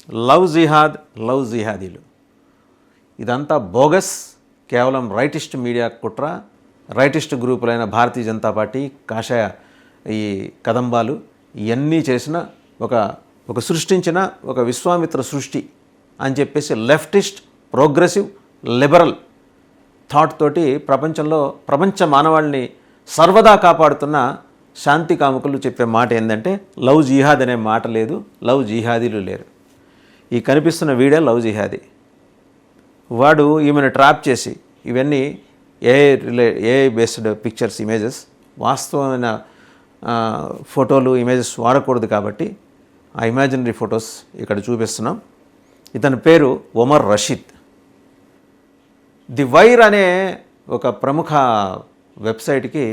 Love జిహాద్, love జిహాదీలు, ఇదంతా bogus. కేవలం rightist media కుట్ర, రైటిస్ట్ గ్రూపులైన భారతీయ జనతా పార్టీ, కాషాయ ఈ కదంబాలు ఇవన్నీ చేసిన ఒక సృష్టించిన ఒక విశ్వామిత్ర సృష్టి అని చెప్పేసి లెఫ్టిస్ట్, ప్రోగ్రెసివ్, లిబరల్ థాట్ తోటి ప్రపంచ మానవాళిని సర్వదా కాపాడుతున్న శాంతి కాముకులు చెప్పే మాట ఏంటంటే లవ్ జిహాద్ అనే మాట లేదు, లవ్ జిహాదీలు లేరు. ఈ కనిపిస్తున్న వీడే లవ్ జిహాదీ. వాడు ఈమెను ట్రాప్ చేసి ఇవన్నీ ఏఐ బేస్డ్ పిక్చర్స్, ఇమేజెస్, వాస్తవమైన ఫోటోలు, ఇమేజెస్ వాడకూడదు కాబట్టి ఆ ఇమాజినరీ ఫొటోస్ ఇక్కడ చూపిస్తున్నాం. ఇతని పేరు ఒమర్ రషీద్. ది వైర్ అనే ఒక ప్రముఖ వెబ్సైట్కి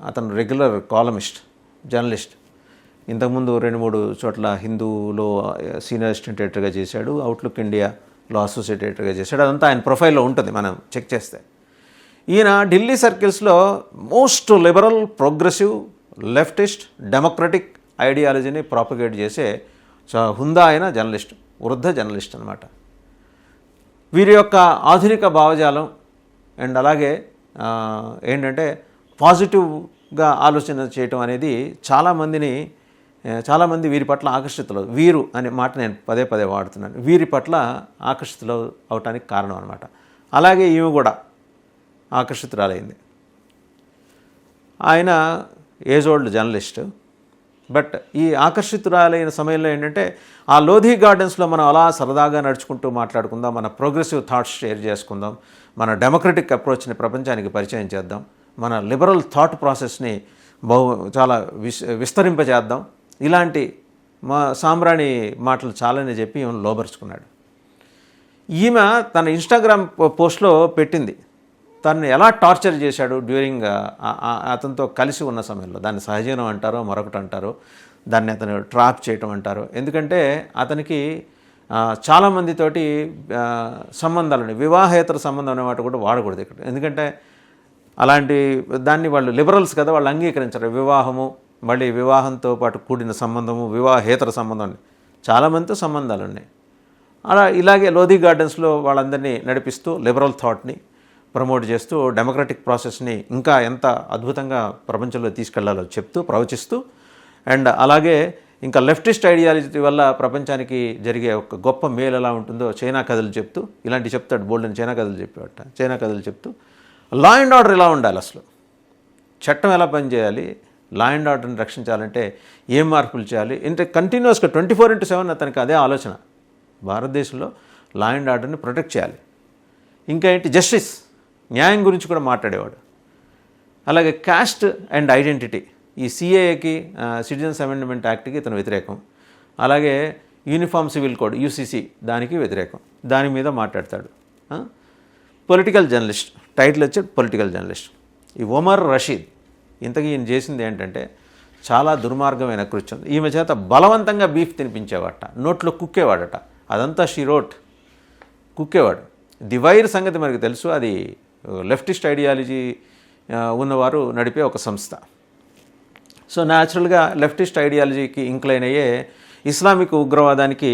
అతను రెగ్యులర్ కాలమిస్ట్, జర్నలిస్ట్. ఇంతకుముందు 2-3 చోట్ల హిందూలో సీనియర్ అసిస్టెంట్ ఎడిటర్గా చేశాడు, అవుట్లుక్ ఇండియాలో అసోసియేట్ ఎడిటర్గా చేశాడు. అదంతా ఆయన ప్రొఫైల్లో ఉంటుంది మనం చెక్ చేస్తే. ఈయన ఢిల్లీ సర్కిల్స్లో most liberal, progressive, leftist, democratic ఐడియాలజీని ప్రాపగేట్ చేసే హుందా అయిన జర్నలిస్ట్, వృద్ధ జర్నలిస్ట్ అనమాట. వీరి యొక్క ఆధునిక భావజాలం అండ్ అలాగే ఏంటంటే పాజిటివ్గా ఆలోచన చేయటం అనేది చాలామంది వీరి పట్ల ఆకర్షితులు. వీరు అనే మాట నేను పదే పదే వాడుతున్నాను. వీరి పట్ల ఆకర్షితులు అవటానికి కారణం అనమాట. అలాగే ఈమె కూడా ఆకర్షితురాలైంది. ఆయన ఏజ్ ఓల్డ్ జర్నలిస్ట్. బట్ ఈ ఆకర్షితురాలైన సమయంలో ఏంటంటే ఆ లోధి గార్డెన్స్లో మనం అలా సరదాగా నడుచుకుంటూ మాట్లాడుకుందాం, మన ప్రోగ్రెసివ్ థాట్స్ షేర్ చేసుకుందాం, మన డెమోక్రటిక్ అప్రోచ్ని ప్రపంచానికి పరిచయం చేద్దాం, మన లిబరల్ థాట్ ప్రాసెస్ని చాలా విస్తరింపజేద్దాం, ఇలాంటి సాంబ్రాణి మాటలు చాలని చెప్పి ఈమెను లోబరుచుకున్నాడు. ఈమె తన ఇన్స్టాగ్రామ్ పోస్ట్లో పెట్టింది తనని ఎలా టార్చర్ చేశాడు డ్యూరింగ్ అతనితో కలిసి ఉన్న సమయంలో. దాన్ని సహజీవనం అంటారో మరొకటి అంటారో, దాన్ని అతను ట్రాప్ చేయటం అంటారు. ఎందుకంటే అతనికి చాలామందితోటి సంబంధాలు, వివాహేతర సంబంధం అనేవాటి కూడా వాడకూడదు ఇక్కడ. ఎందుకంటే అలాంటి దాన్ని వాళ్ళు లిబరల్స్ కదా, వాళ్ళు అంగీకరించరు. వివాహము, మళ్ళీ వివాహంతో పాటు కూడిన సంబంధము, వివాహేతర సంబంధం, చాలామందితో సంబంధాలు ఉన్నాయి. ఇలాగే లోధి గార్డెన్స్లో వాళ్ళందరినీ నడిపిస్తూ లిబరల్ థాట్ని ప్రమోట్ చేస్తూ డెమోక్రటిక్ ప్రాసెస్ని ఇంకా ఎంత అద్భుతంగా ప్రపంచంలో తీసుకెళ్లాలో చెప్తూ ప్రవచిస్తూ, అండ్ అలాగే ఇంకా లెఫ్టిస్ట్ ఐడియాలజీ వల్ల ప్రపంచానికి జరిగే ఒక గొప్ప మేలు ఎలా ఉంటుందో చైనా కథలు చెప్తూ ఇలాంటి చెప్తాడు. బోల్డెన్ చైనా కథలు చెప్తూ లా అండ్ ఆర్డర్ ఎలా ఉండాలి, అసలు చట్టం ఎలా పనిచేయాలి, లా అండ్ ఆర్డర్ని రక్షించాలంటే ఏం మార్పులు చేయాలి, అంటే కంటిన్యూస్గా 24/7 అతనికి అదే ఆలోచన. భారతదేశంలో లా అండ్ ఆర్డర్ని ప్రొటెక్ట్ చేయాలి. ఇంకా ఏంటి, జస్టిస్, న్యాయం గురించి కూడా మాట్లాడేవాడు. అలాగే కాస్ట్ అండ్ ఐడెంటిటీ, ఈ సిఏఏకి, సిటిజన్స్ అమెండ్మెంట్ యాక్ట్కి ఇతను వ్యతిరేకం. అలాగే యూనిఫామ్ సివిల్ కోడ్, యూసీసీ, దానికి వ్యతిరేకం. దాని మీద మాట్లాడతాడు. పొలిటికల్ జర్నలిస్ట్, టైటిల్ వచ్చి పొలిటికల్ జర్నలిస్ట్. ఈ ఒమర్ రషీద్ ఇంతకీ ఈయన చేసింది ఏంటంటే చాలా దుర్మార్గమైన కృత్యం. ఈమె చేత బలవంతంగా బీఫ్ తినిపించేవాడట, నోట్లో కుక్కేవాడట. అదంతా షీరోట్ కుక్కేవాడు. ది వైర్ సంగతి మనకు తెలుసు, అది లెఫ్టిస్ట్ ఐడియాలజీ ఉన్నవారు నడిపే ఒక సంస్థ. సో న్యాచురల్గా లెఫ్టిస్ట్ ఐడియాలజీకి ఇంక్లైన్ అయ్యే, ఇస్లామిక్ ఉగ్రవాదానికి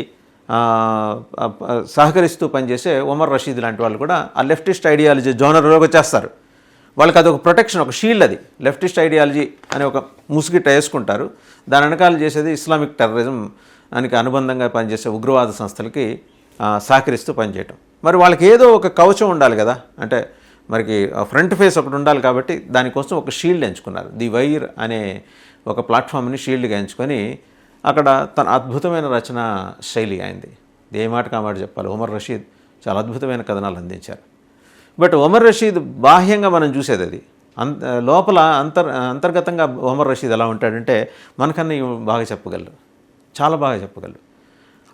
సహకరిస్తూ పనిచేసే ఒమర్ రషీద్ లాంటి వాళ్ళు కూడా ఆ లెఫ్టిస్ట్ ఐడియాలజీ జోనర్లోకి వచ్చేస్తారు. వాళ్ళకి అదొక ప్రొటెక్షన్, ఒక షీల్డ్. అది లెఫ్టిస్ట్ ఐడియాలజీ అనే ఒక ముసుగిట వేసుకుంటారు. దాని వెనకాల చేసేది ఇస్లామిక్ టెర్రరిజం దానికి అనుబంధంగా పనిచేసే ఉగ్రవాద సంస్థలకి సహకరిస్తూ పనిచేయటం. మరి వాళ్ళకి ఏదో ఒక కవచం ఉండాలి కదా, అంటే మనకి ఫ్రంట్ ఫేస్ ఒకటి ఉండాలి. కాబట్టి దానికోసం ఒక షీల్డ్ ఎంచుకున్నారు. ది వైర్ అనే ఒక ప్లాట్ఫామ్ని షీల్డ్గా ఎంచుకొని అక్కడ తన అద్భుతమైన రచన శైలి అయింది. ఏ మాట కామాట చెప్పాలి, ఒమర్ రషీద్ చాలా అద్భుతమైన కథనాలు అందించారు. బట్ ఒమర్ రషీద్ బాహ్యంగా మనం చూసేది అది, లోపల అంతర్గతంగా ఒమర్ రషీద్ ఎలా ఉంటాడంటే మనకన్నా బాగా చెప్పగలరు, చాలా బాగా చెప్పగలరు.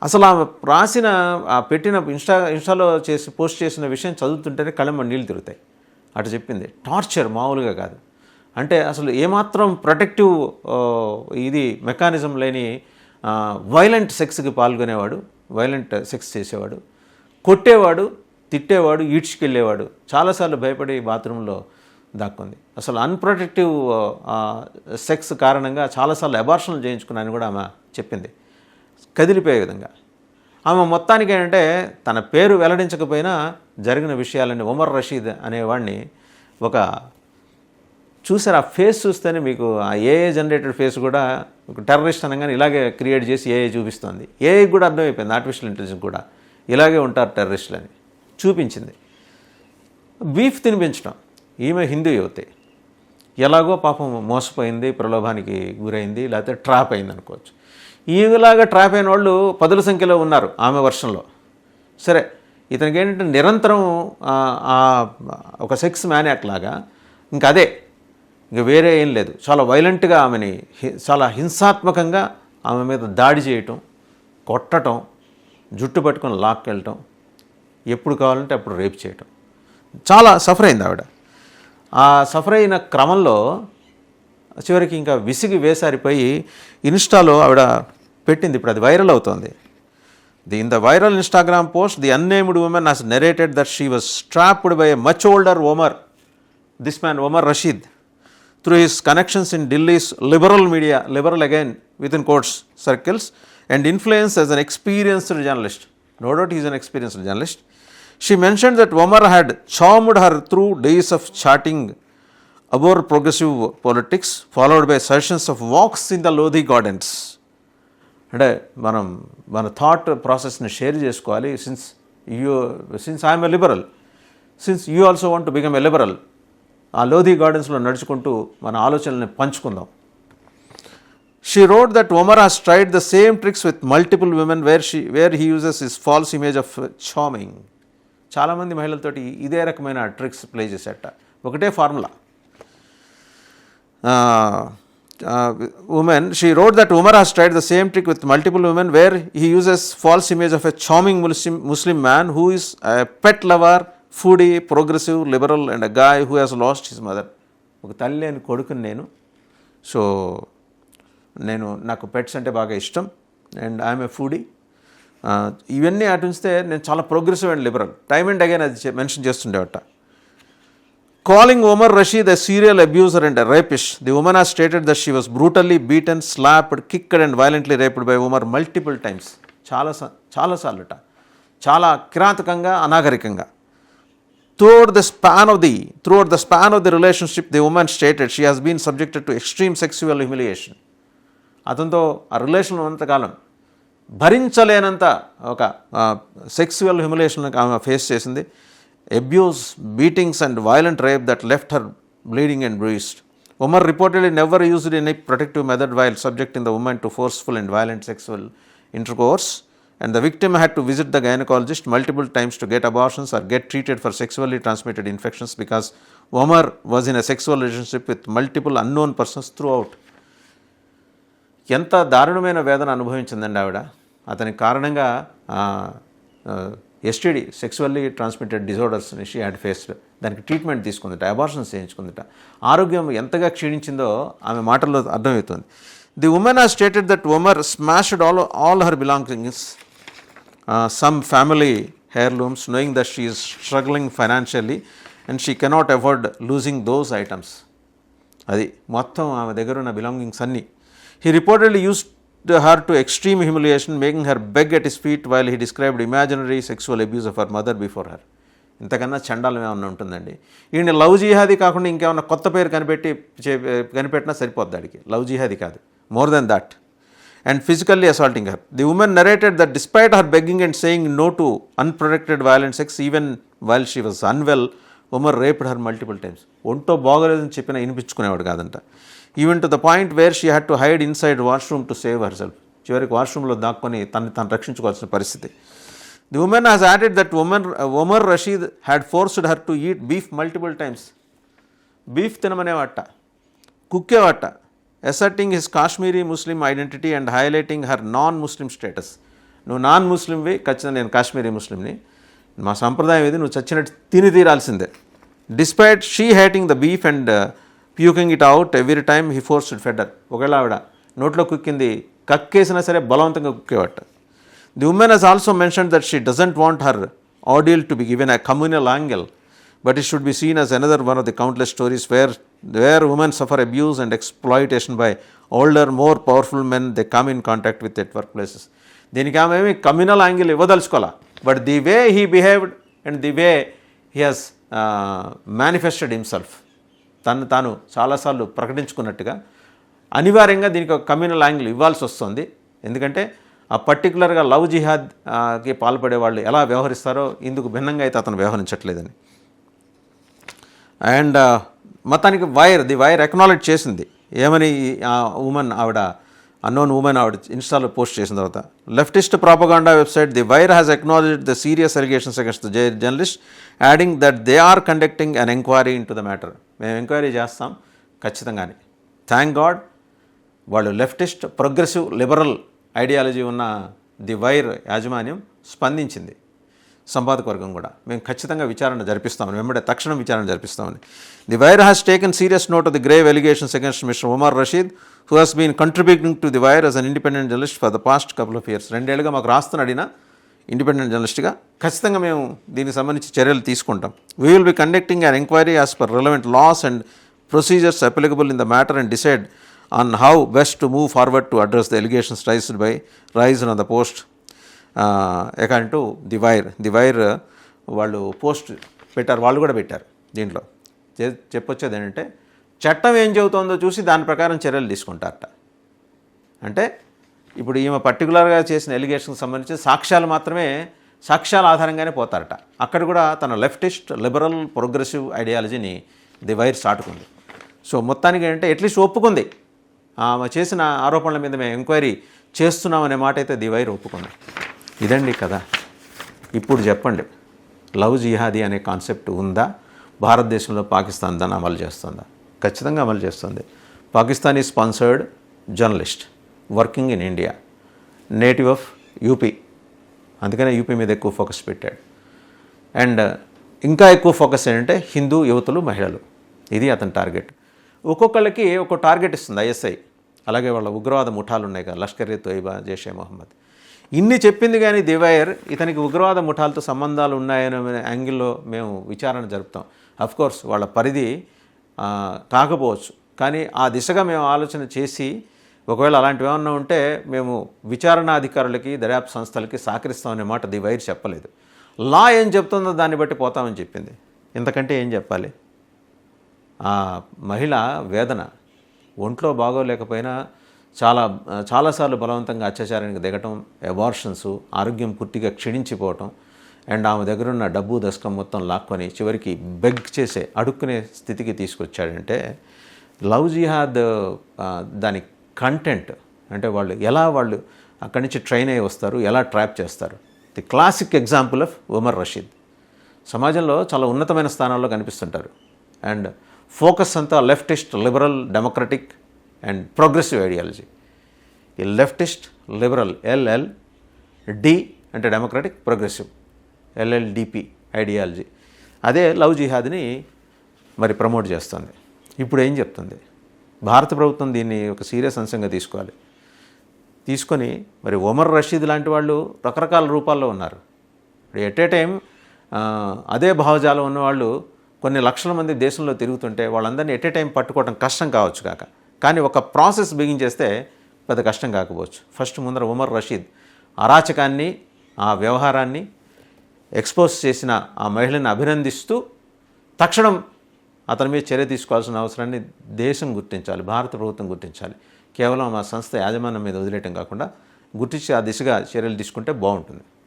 అసలు ఆమె రాసిన పెట్టిన ఇన్స్టాలో పోస్ట్ చేసిన విషయం చదువుతుంటేనే కళ్ళమ్మ నీళ్ళు తిరుగుతాయి. అటు చెప్పింది. టార్చర్ మామూలుగా కాదు. అంటే అసలు ఏమాత్రం ప్రొటెక్టివ్ ఇది మెకానిజం లేని వైలెంట్ సెక్స్కి పాల్గొనేవాడు, వైలెంట్ సెక్స్ చేసేవాడు, కొట్టేవాడు, తిట్టేవాడు, ఈడ్చుకెళ్ళేవాడు. చాలాసార్లు భయపడి బాత్రూంలో దాక్కుంది. అసలు అన్ప్రొటెక్టివ్ సెక్స్ కారణంగా చాలాసార్లు అబార్షన్లు చేయించుకున్నాను కూడా ఆమె చెప్పింది, కదిలిపోయే విధంగా. ఆమె మొత్తానికి ఏంటంటే తన పేరు వెల్లడించకపోయినా జరిగిన విషయాలని ఉమర్ రషీద్ అనేవాడిని ఒక చూసారు, ఆ ఫేస్ చూస్తేనే మీకు ఆ ఏఏ జనరేటెడ్ ఫేస్ కూడా ఒక టెర్రరిస్ట్ అనగానే ఇలాగే క్రియేట్ చేసి ఏఏ చూపిస్తుంది. ఏఐ కూడా అర్థమైపోయింది, ఆర్టిఫిషియల్ ఇంటెలిజెన్స్ కూడా ఇలాగే ఉంటారు టెర్రరిస్టులు అని చూపించింది. బీఫ్ తినిపించడం, ఈమె హిందూ యువతే, ఎలాగో పాపం మోసపోయింది, ప్రలోభానికి గురైంది, లేకపోతే ట్రాప్ అయింది అనుకోవచ్చు. ఈలాగా ట్రాప్ అయిన వాళ్ళు పదుల సంఖ్యలో ఉన్నారు ఆమె వర్షంలో. సరే, ఇతనికి ఏంటంటే నిరంతరం ఒక సెక్స్ మ్యానియాక్ లాగా ఇంకా అదే, ఇంకా వేరే ఏం లేదు. చాలా వైలెంట్గా ఆమెని చాలా హింసాత్మకంగా ఆమె మీద దాడి చేయటం, కొట్టడం, జుట్టు పట్టుకొని లాక్కెళ్ళటం, ఎప్పుడు కావాలంటే అప్పుడు రేప్ చేయటం, చాలా సఫర్ అయింది ఆవిడ. ఆ సఫర్ అయిన క్రమంలో చివరికి ఇంకా విసిగి వేసారిపోయి ఇన్స్టాలో ఆవిడ పెట్టింది, ఇప్పుడు అది వైరల్ అవుతోంది. In the viral Instagram post, the unnamed women has narrated that she was strapped by a much older Omar, this man Omar Rashid, through his connections in Delhi's liberal media, liberal again within quotes circles, and influence as an experienced journalist. No doubt he is an experienced journalist. She mentioned that Omar had charmed her through days of chatting about progressive politics, followed by sessions of walks in the Lodhi gardens. అంటే మన thought ప్రాసెస్ని share చేసుకోవాలి. Since I'm a liberal, since you also want to become a liberal, ఆ లోధి గార్డెన్స్లో నడుచుకుంటూ మన ఆలోచనల్ని పంచుకుందాం. She wrote that Omar has tried the same tricks with multiple women where he uses his false image of charming. చాలామంది మహిళలతోటి ఇదే రకమైన tricks play చేసేట, ఒకటే formula. She wrote that Omar has tried the same trick with multiple women where he uses false image of a charming Muslim man who is a pet lover, foodie, progressive, liberal and a guy who has lost his mother. ఒక తల్లి అని కొడుకుని నేను, so నాకు pets అంటే బాగా ఇష్టం, and I'm a foodie. ఇవన్నీ అటుంచితే నేను చాలా progressive and liberal. Time and again అది mention చేస్తుండేవట. Calling Omar Rashid a serial abuser and a rapist, the woman has stated that she was brutally beaten, slapped, kicked and violently raped by Omar multiple times. చాలా సార్లుట, చాలా కిరాతకంగా, అనాగరికంగా. Throughout the span of the relationship, the woman stated she has been subjected to extreme sexual humiliation. అతనితో ఆ relation ఉన్నంతకాలం భరించలేనంత ఒక sexual humiliation ఆమె face చేసింది. Abuse, beatings and violent rape that left her bleeding and bruised. Omar reportedly never used any protective method while subjecting the woman to forceful and violent sexual intercourse, and the victim had to visit the gynecologist multiple times to get abortions or get treated for sexually transmitted infections because Omar was in a sexual relationship with multiple unknown persons throughout. ఎంత దారుణమైన వేదన అనుభవించిందండి ఆవిడ. అతని కారణంగా STD, sexually transmitted డిజార్డర్స్ని she had faced. దానికి treatment తీసుకుందిట, abortions చేయించుకుందిట. ఆరోగ్యం ఎంతగా క్షీణించిందో ఆమె మాటల్లో అర్థమవుతుంది. The women has stated that Omar smashed all her belongings, some family heirlooms, knowing that she is struggling financially and she cannot afford losing those items. అది మొత్తం ఆమె దగ్గర ఉన్న బిలాంగింగ్స్ అన్నీ. He reportedly used her to extreme humiliation, making her beg at his feet while he described imaginary sexual abuse of her mother before her. ఇంతకన్నా చండాలం ఏమన్నా ఉంటుందండి. ఈయన లవ్ జిహాదీ కాకుండా ఇంకేమన్నా కొత్త పేరు కనిపెట్టినా సరిపోద్ది ఆడికి. లవ్ జిహాదీ కాదు, more than that. And physically assaulting her. The woman narrated that despite her begging and saying no to unprotected violent sex, even while she was unwell, Omar raped her multiple times. ఒంటో బాగోలేదని చెప్పినా వినిపించుకునేవాడు కాదంట. Even to the point where she had to hide inside washroom to save herself. చివరికి వాష్రూమ్లో దాక్కొని తను రక్షించుకోవాల్సిన పరిస్థితి. The woman has added that Omar Rashid had forced her to eat beef multiple times. Beef తినమనేవాట, కుక్కేవాట, asserting his Kashmiri Muslim identity and highlighting her non-Muslim status. నువ్వు non ముస్లింవి, ఖచ్చితంగా నేను కాశ్మీరీ ముస్లింని, మా సంప్రదాయం ఇది, నువ్వు చచ్చినట్టు తిని తీరాల్సిందే. Despite she hating the beef and puking it out every time he forced fed her. ఒకవేళ ఆవిడ నోట్లో కుక్కింది కక్కేసినా సరే బలవంతంగా కుక్కేవాట. The woman has also mentioned that she doesn't want her ordeal to be given a communal angle, but it should be seen as another one of the countless stories where women suffer abuse and exploitation by older, more powerful men they come in contact with at workplaces. దీనికి ఆమె ఏమి communal angle ఇవ్వదలుచుకోవాలా. But the way he behaved and the way he has manifested himself, తను తాను చాలాసార్లు ప్రకటించుకున్నట్టుగా అనివార్యంగా దీనికి ఒక కమ్యూనల్ యాంగిల్ ఇవ్వాల్సి వస్తుంది. ఎందుకంటే ఆ పర్టికులర్గా లవ్ జిహాద్కి పాల్పడే వాళ్ళు ఎలా వ్యవహరిస్తారో ఇందుకు భిన్నంగా అయితే అతను వ్యవహరించట్లేదని. అండ్ మొత్తానికి ది వైర్ అక్నాలెడ్జ్ చేసింది. ఏమని ఆ ఉమెన్, ఆవిడ అన్నోన్ ఉమెన్, ఆవిడ ఇన్స్టాలో పోస్ట్ చేసిన తర్వాత, leftist propaganda website the wire has acknowledged the serious allegations against the journalist, adding that they are conducting an enquiry into the matter. మేము enquiry చేస్తాం ఖచ్చితంగానే. థ్యాంక్ గాడ్ వాళ్ళు leftist, progressive, liberal ideology ఉన్న the wire యాజమాన్యం స్పందించింది. సంపాదక వర్గం కూడా మేము ఖచ్చితంగా విచారణ జరిపిస్తామని, వెంబడే తక్షణం విచారణ జరిపిస్తామని. The wire has taken serious note of the grave allegations against mister Umar Rashid, who has been contributing to the Wire as an independent journalist for the past couple of years. 2 ఏళ్ళుగా మాకు రాస్తున్నాడినా ఇండిపెండెంట్ జర్నలిస్ట్గా. ఖచ్చితంగా మేము దీనికి సంబంధించి చర్యలు తీసుకుంటాం. We will be conducting an enquiry as per relevant laws and procedures applicable in the matter and decide on how best to move forward to address the allegations raised on the post according to the wire. వాళ్ళు post పెట్టారు, వాళ్ళు కూడా పెట్టారు. దీంట్లో చెప్పొచ్చేది ఏంటంటే, చట్టం ఏం చెబుతోందో చూసి దాని ప్రకారం చర్యలు తీసుకుంటారట. అంటే ఇప్పుడు ఈమె పర్టికులర్గా చేసిన ఎలిగేషన్కి సంబంధించి సాక్ష్యాల ఆధారంగానే పోతారట. అక్కడ కూడా తన లెఫ్టిస్ట్, లిబరల్, ప్రోగ్రెసివ్ ఐడియాలజీని ది వైర్ చాటుకుంది. సో మొత్తానికి ఏంటంటే అట్లీస్ట్ ఒప్పుకుంది. ఆమె చేసిన ఆరోపణల మీద మేము ఎంక్వైరీ చేస్తున్నామనే మాట అయితే ది వైర్ ఒప్పుకుంది. ఇదండి కదా. ఇప్పుడు చెప్పండి, లవ్ జిహాదీ అనే కాన్సెప్ట్ ఉందా భారతదేశంలో? పాకిస్తాన్ దాన్ని అమలు చేస్తుందా? ఖచ్చితంగా అమలు చేస్తుంది. Pakistani sponsored journalist working in India, native of UP, అందుకనే యూపీ మీద ఎక్కువ ఫోకస్ పెట్టాడు. అండ్ ఇంకా ఎక్కువ ఫోకస్ ఏంటంటే హిందూ యువతులు, మహిళలు. ఇది అతని టార్గెట్. ఒక్కొక్కళ్ళకి ఒక్కో టార్గెట్ ఇస్తుంది ఐఎస్ఐ. అలాగే వాళ్ళ ఉగ్రవాద ముఠాలు ఉన్నాయి కదా, లష్కర్ ఎ తోయిబా, జైషే మొహమ్మద్. ఇన్ని చెప్పింది కానీ ది వైర్ ఇతనికి ఉగ్రవాద ముఠాలతో సంబంధాలు ఉన్నాయనే యాంగిల్లో మేము విచారణ జరుపుతాం. అఫ్కోర్స్ వాళ్ళ పరిధి కాకపోవచ్చు, కానీ ఆ దిశగా మేము ఆలోచన చేసి ఒకవేళ అలాంటివి ఏమన్నా ఉంటే మేము విచారణాధికారులకి, దర్యాప్తు సంస్థలకి సహకరిస్తామనే మాట ది వైర్ చెప్పలేదు. లా ఏం చెప్తుందో దాన్ని బట్టి పోతామని చెప్పింది. ఇంతకంటే ఏం చెప్పాలి? ఆ మహిళ వేదన, ఒంట్లో బాగోలేకపోయినా చాలాసార్లు బలవంతంగా అత్యాచారానికి దిగటం, అబార్షన్స్, ఆరోగ్యం పూర్తిగా క్షీణించిపోవటం, అండ్ ఆమె దగ్గరున్న డబ్బు దశకం మొత్తం లాక్కొని చివరికి బెగ్ చేసే, అడుక్కునే స్థితికి తీసుకొచ్చాడంటే లవ్ జిహాద్ దాని కంటెంట్ అంటే వాళ్ళు అక్కడి నుంచి ట్రైన్ అయ్యి వస్తారు, ఎలా ట్రాప్ చేస్తారు. The classic example of Umar Rashid. సమాజంలో చాలా ఉన్నతమైన స్థానాల్లో కనిపిస్తుంటారు. అండ్ ఫోకస్ అంతా leftist, liberal, democratic and progressive ideology. ఈ లెఫ్టిస్ట్, లిబరల్, LLD అంటే డెమోక్రటిక్, ప్రోగ్రెసివ్, LLDP ఐడియాలజీ. అదే లవ్ జిహాద్ని మరి ప్రమోట్ చేస్తుంది. ఇప్పుడు ఏం చెప్తుంది? భారత ప్రభుత్వం దీన్ని ఒక సీరియస్ అంశంగా తీసుకొని మరి ఉమర్ రషీద్ లాంటి వాళ్ళు రకరకాల రూపాల్లో ఉన్నారు. ఎట్ ఏ టైం అదే భావజాలం ఉన్నవాళ్ళు కొన్ని లక్షల మంది దేశంలో తిరుగుతుంటే వాళ్ళందరినీ ఎట్ ఏ టైం పట్టుకోవడం కష్టం కావచ్చు కాక, కానీ ఒక ప్రాసెస్ బిగించేస్తే పెద్ద కష్టం కాకపోవచ్చు. ఫస్ట్ ముందర ఉమర్ రషీద్ అరాచకాన్ని, ఆ వ్యవహారాన్ని ఎక్స్పోజ్ చేసిన ఆ మహిళని అభినందిస్తూ తక్షణం అతని మీద చర్య తీసుకోవాల్సిన అవసరాన్ని దేశం గుర్తించాలి, భారత ప్రభుత్వం గుర్తించాలి. కేవలం ఆ సంస్థ యాజమాన్యం మీద వదిలేయటం కాకుండా గుర్తించి ఆ దిశగా చర్యలు తీసుకుంటే బాగుంటుంది.